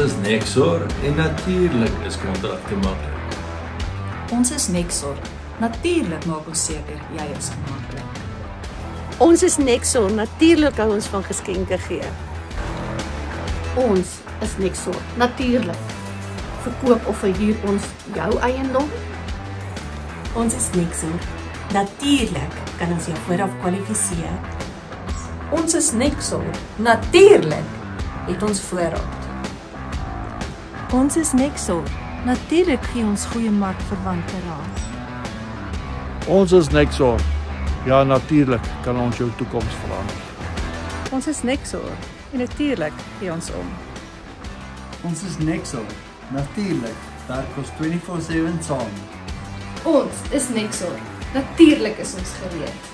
is Nexor en natuurlik is kontrakte maklik. Ons is Nexor. Natuurlik maak ons seker jy is gemaklik. Ons is Nexor. Natuurlik hou ons van geskenke gee. Ons is Nexor. Natuurlik. Verkoop of verhuur ons jou eiendom? Ons is Nexor. Natuurlik kan ons jou vooraf kwalifiseer. Ons is Nexor. Natuurlik het ons voorraad. Ons is Nexor. Natuurlik gee ons goeie markverwante raad. Ons is Nexor. Ja, natuurlik kan ons jou toekoms verander. Ons is Nexor. En natuurlik gee ons om. Ons is Nexor. Natuurlik werk ons 24/7 saam. Ons is Nexor. Natuurlik is ons gereed.